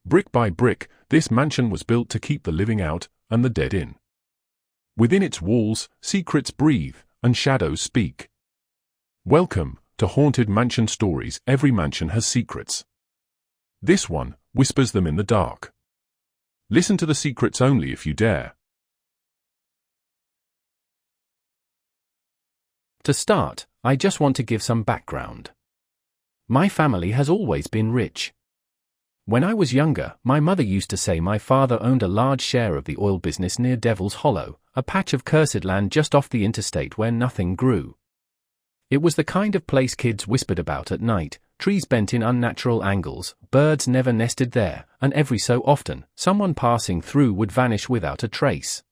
Brick by brick, this mansion was built to keep the living out and the dead in. Within its walls, secrets breathe and shadows speak. Welcome to Haunted Mansion Stories. Every mansion has secrets. This one whispers them in the dark. Listen to the secrets only if you dare. To start, I just want to give some background. My family has always been rich. When I was younger, my mother used to say my father owned a large share of the oil business near Devil's Hollow, a patch of cursed land just off the interstate where nothing grew. It was the kind of place kids whispered about at night, trees bent in unnatural angles, birds never nested there, and every so often, someone passing through would vanish without a trace.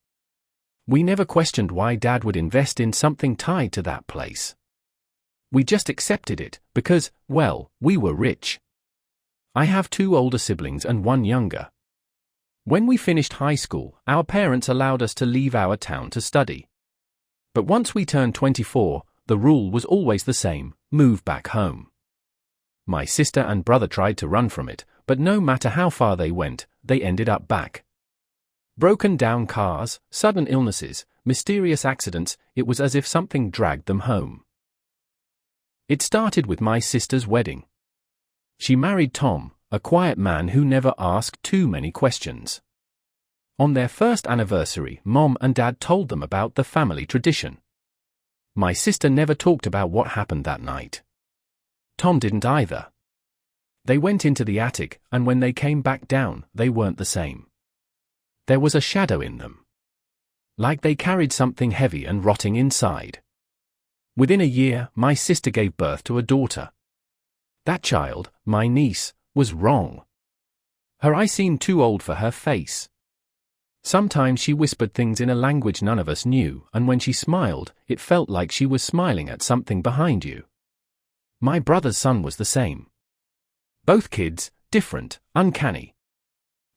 We never questioned why Dad would invest in something tied to that place. We just accepted it, because, well, we were rich. I have 2 older siblings and 1 younger. When we finished high school, our parents allowed us to leave our town to study. But once we turned 24, the rule was always the same: move back home. My sister and brother tried to run from it, but no matter how far they went, they ended up back. Broken down cars, sudden illnesses, mysterious accidents, it was as if something dragged them home. It started with my sister's wedding. She married Tom, a quiet man who never asked too many questions. On their first anniversary, Mom and Dad told them about the family tradition. My sister never talked about what happened that night. Tom didn't either. They went into the attic, and when they came back down, they weren't the same. There was a shadow in them. Like they carried something heavy and rotting inside. Within a year, my sister gave birth to a daughter. That child, my niece, was wrong. Her eyes seemed too old for her face. Sometimes she whispered things in a language none of us knew, and when she smiled, it felt like she was smiling at something behind you. My brother's son was the same. Both kids, different, uncanny.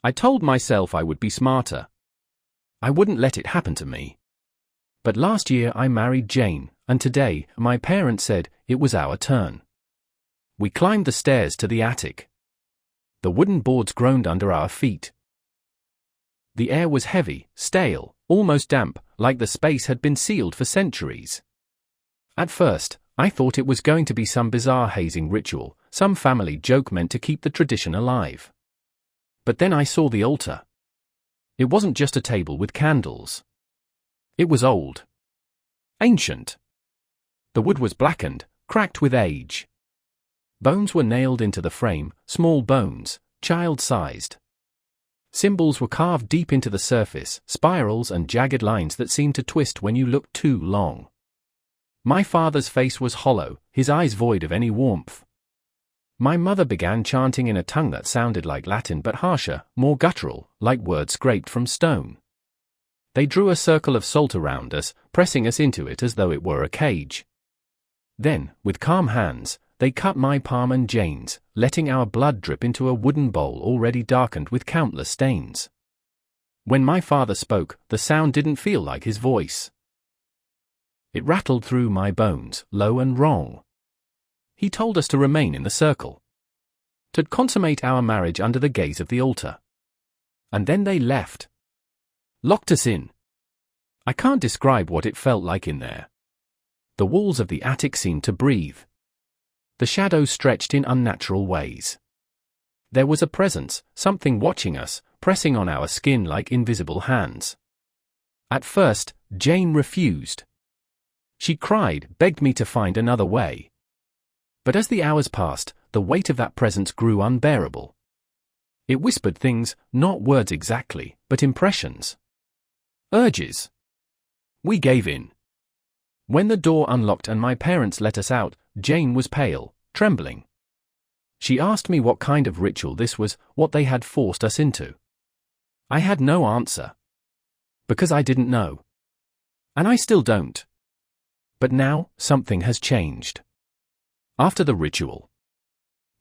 I told myself I would be smarter. I wouldn't let it happen to me. But last year I married Jane, and today, my parents said, it was our turn. We climbed the stairs to the attic. The wooden boards groaned under our feet. The air was heavy, stale, almost damp, like the space had been sealed for centuries. At first, I thought it was going to be some bizarre hazing ritual, some family joke meant to keep the tradition alive. But then I saw the altar. It wasn't just a table with candles. It was old. Ancient. The wood was blackened, cracked with age. Bones were nailed into the frame, small bones, child-sized. Symbols were carved deep into the surface, spirals and jagged lines that seemed to twist when you looked too long. My father's face was hollow, his eyes void of any warmth. My mother began chanting in a tongue that sounded like Latin but harsher, more guttural, like words scraped from stone. They drew a circle of salt around us, pressing us into it as though it were a cage. Then, with calm hands, they cut my palm and Jane's, letting our blood drip into a wooden bowl already darkened with countless stains. When my father spoke, the sound didn't feel like his voice. It rattled through my bones, low and wrong. He told us to remain in the circle. To consummate our marriage under the gaze of the altar. And then they left. Locked us in. I can't describe what it felt like in there. The walls of the attic seemed to breathe. The shadows stretched in unnatural ways. There was a presence, something watching us, pressing on our skin like invisible hands. At first, Jane refused. She cried, begged me to find another way. But as the hours passed, the weight of that presence grew unbearable. It whispered things, not words exactly, but impressions. Urges. We gave in. When the door unlocked and my parents let us out, Jane was pale, trembling. She asked me what kind of ritual this was, what they had forced us into. I had no answer. Because I didn't know. And I still don't. But now, something has changed. After the ritual.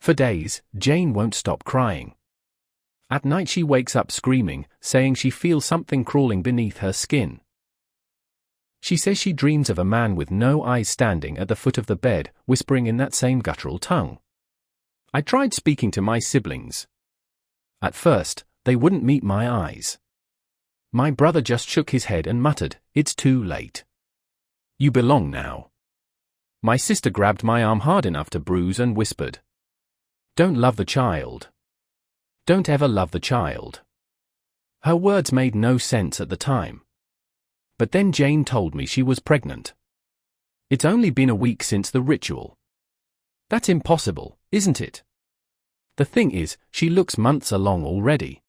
For days, Jane won't stop crying. At night she wakes up screaming, saying she feels something crawling beneath her skin. She says she dreams of a man with no eyes standing at the foot of the bed, whispering in that same guttural tongue. I tried speaking to my siblings. At first, they wouldn't meet my eyes. My brother just shook his head and muttered, "It's too late. You belong now." My sister grabbed my arm hard enough to bruise and whispered, "Don't love the child. Don't ever love the child." Her words made no sense at the time. But then Jane told me she was pregnant. It's only been a week since the ritual. That's impossible, isn't it? The thing is, she looks months along already.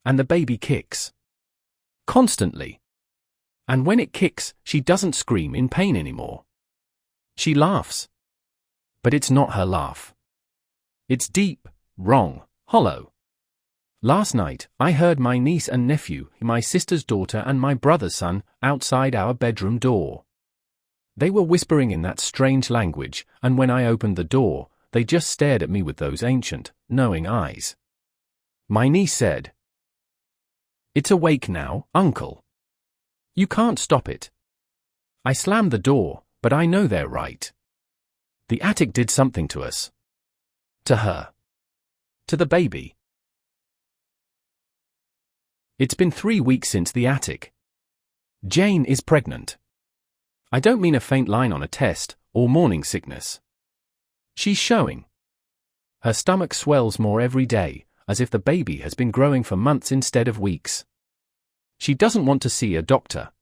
And the baby kicks. Constantly. And when it kicks, she doesn't scream in pain anymore. She laughs. But it's not her laugh. It's deep, wrong, hollow. Last night, I heard my niece and nephew, my sister's daughter and my brother's son, outside our bedroom door. They were whispering in that strange language, and when I opened the door, they just stared at me with those ancient, knowing eyes. My niece said, "It's awake now, Uncle. You can't stop it." I slammed the door, but I know they're right. The attic did something to us. To her. To the baby. It's been 3 weeks since the attic. Jane is pregnant. I don't mean a faint line on a test, or morning sickness. She's showing. Her stomach swells more every day, as if the baby has been growing for months instead of weeks. She doesn't want to see a doctor.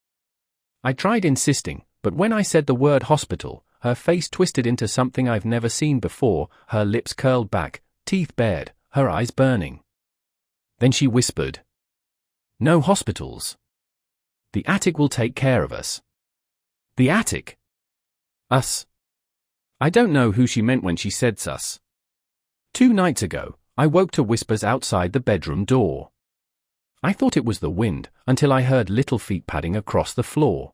I tried insisting, but when I said the word hospital, her face twisted into something I've never seen before, her lips curled back, teeth bared, her eyes burning. Then she whispered, "No hospitals. The attic will take care of us." The attic? Us. I don't know who she meant when she said sus. 2 nights ago, I woke to whispers outside the bedroom door. I thought it was the wind, until I heard little feet padding across the floor.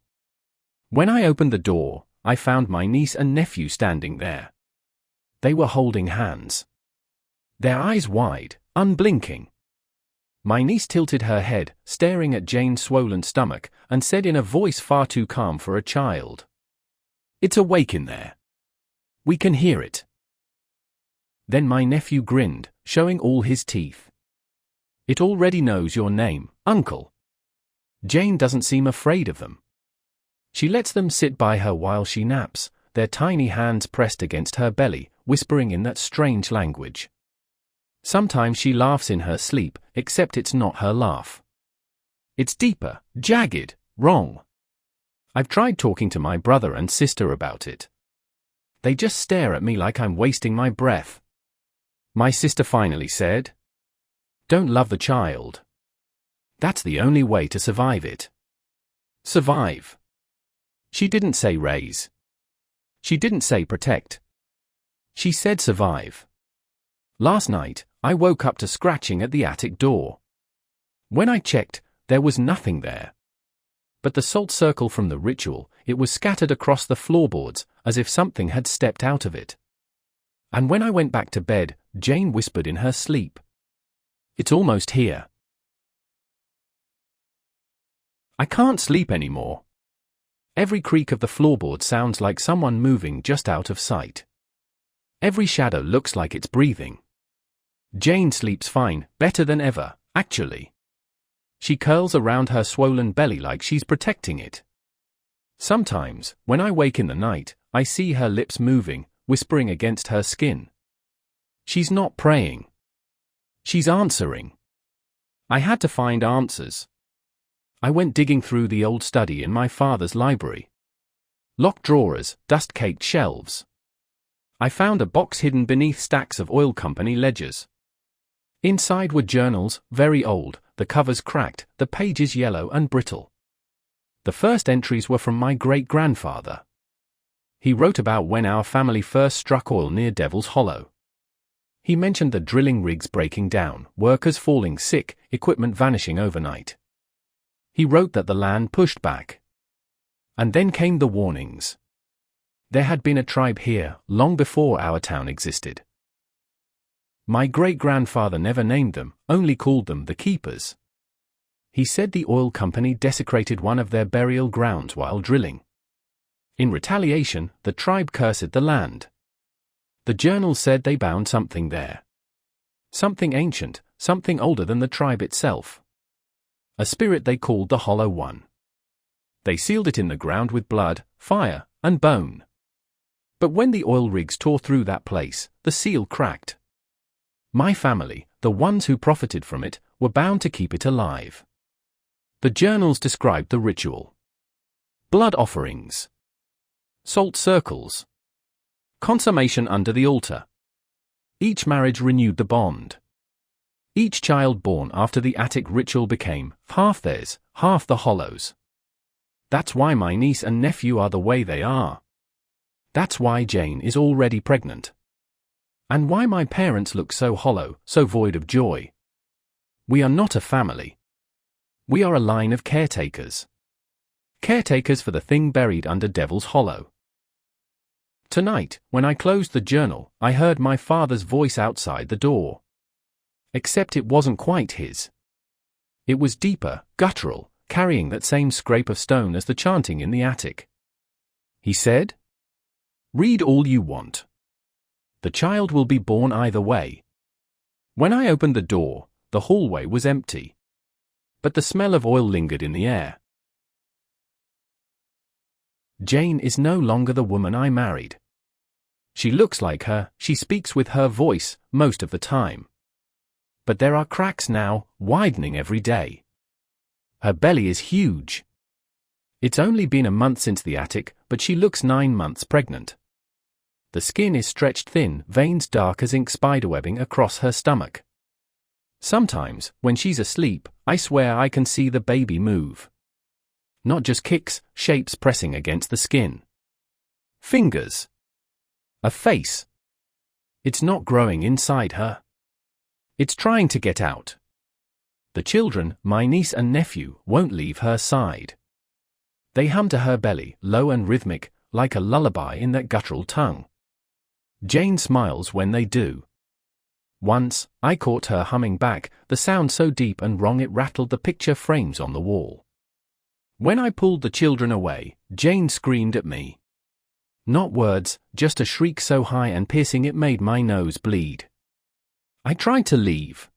When I opened the door, I found my niece and nephew standing there. They were holding hands. Their eyes wide, unblinking. My niece tilted her head, staring at Jane's swollen stomach, and said in a voice far too calm for a child, "It's awake in there. We can hear it." Then my nephew grinned, showing all his teeth. "It already knows your name, Uncle." Jane doesn't seem afraid of them. She lets them sit by her while she naps, their tiny hands pressed against her belly, whispering in that strange language. Sometimes she laughs in her sleep, except it's not her laugh. It's deeper, jagged, wrong. I've tried talking to my brother and sister about it. They just stare at me like I'm wasting my breath. My sister finally said, "Don't love the child. That's the only way to survive it." Survive. She didn't say raise. She didn't say protect. She said survive. Last night, I woke up to scratching at the attic door. When I checked, there was nothing there. But the salt circle from the ritual, it was scattered across the floorboards, as if something had stepped out of it. And when I went back to bed, Jane whispered in her sleep, "It's almost here." I can't sleep anymore. Every creak of the floorboard sounds like someone moving just out of sight. Every shadow looks like it's breathing. Jane sleeps fine, better than ever, actually. She curls around her swollen belly like she's protecting it. Sometimes, when I wake in the night, I see her lips moving, whispering against her skin. She's not praying. She's answering. I had to find answers. I went digging through the old study in my father's library. Locked drawers, dust-caked shelves. I found a box hidden beneath stacks of oil company ledgers. Inside were journals, very old, the covers cracked, the pages yellow and brittle. The first entries were from my great-grandfather. He wrote about when our family first struck oil near Devil's Hollow. He mentioned the drilling rigs breaking down, workers falling sick, equipment vanishing overnight. He wrote that the land pushed back. And then came the warnings. There had been a tribe here, long before our town existed. My great-grandfather never named them, only called them the Keepers. He said the oil company desecrated one of their burial grounds while drilling. In retaliation, the tribe cursed the land. The journal said they found something there. Something ancient, something older than the tribe itself. A spirit they called the Hollow One. They sealed it in the ground with blood, fire, and bone. But when the oil rigs tore through that place, the seal cracked. My family, the ones who profited from it, were bound to keep it alive. The journals described the ritual. Blood offerings. Salt circles. Consummation under the altar. Each marriage renewed the bond. Each child born after the attic ritual became half theirs, half the Hollow's. That's why my niece and nephew are the way they are. That's why Jane is already pregnant. And why my parents look so hollow, so void of joy. We are not a family. We are a line of caretakers. Caretakers for the thing buried under Devil's Hollow. Tonight, when I closed the journal, I heard my father's voice outside the door. Except it wasn't quite his. It was deeper, guttural, carrying that same scrape of stone as the chanting in the attic. He said, "Read all you want. The child will be born either way." When I opened the door, the hallway was empty. But the smell of oil lingered in the air. Jane is no longer the woman I married. She looks like her, she speaks with her voice, most of the time. But there are cracks now, widening every day. Her belly is huge. It's only been a month since the attic, but she looks 9 months pregnant. The skin is stretched thin, veins dark as ink spiderwebbing across her stomach. Sometimes, when she's asleep, I swear I can see the baby move. Not just kicks, shapes pressing against the skin. Fingers. A face. It's not growing inside her. It's trying to get out. The children, my niece and nephew, won't leave her side. They hum to her belly, low and rhythmic, like a lullaby in that guttural tongue. Jane smiles when they do. Once, I caught her humming back, the sound so deep and wrong it rattled the picture frames on the wall. When I pulled the children away, Jane screamed at me. Not words, just a shriek so high and piercing it made my nose bleed. I tried to leave.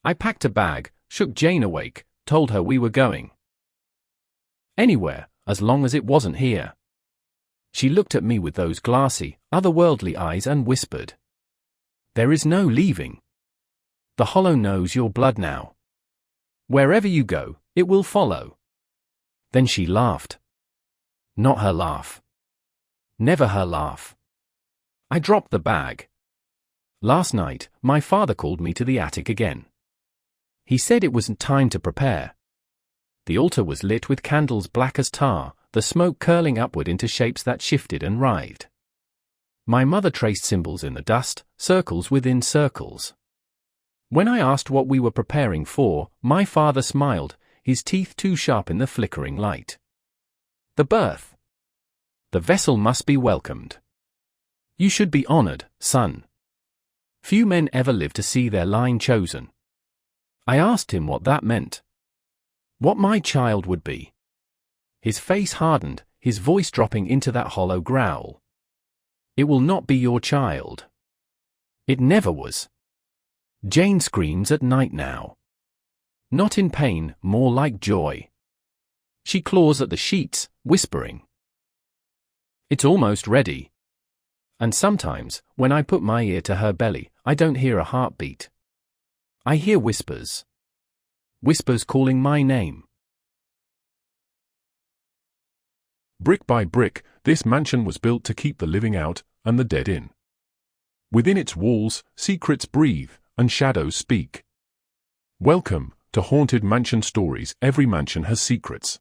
I packed a bag, shook Jane awake, told her we were going. Anywhere, as long as it wasn't here. She looked at me with those glassy, otherworldly eyes and whispered, "There is no leaving. The Hollow knows your blood now. Wherever you go, it will follow." Then she laughed. Not her laugh. Never her laugh. I dropped the bag. Last night, my father called me to the attic again. He said it wasn't time to prepare. The altar was lit with candles black as tar, the smoke curling upward into shapes that shifted and writhed. My mother traced symbols in the dust, circles within circles. When I asked what we were preparing for, my father smiled, his teeth too sharp in the flickering light. The birth. The vessel must be welcomed. You should be honored, son. Few men ever live to see their line chosen. I asked him what that meant. What my child would be. His face hardened, his voice dropping into that hollow growl. It will not be your child. It never was. Jane screams at night now. Not in pain, more like joy. She claws at the sheets, whispering. It's almost ready. And sometimes, when I put my ear to her belly, I don't hear a heartbeat. I hear whispers. Whispers calling my name. Brick by brick, this mansion was built to keep the living out and the dead in. Within its walls, secrets breathe and shadows speak. Welcome to Haunted Mansion Stories. Every mansion has secrets.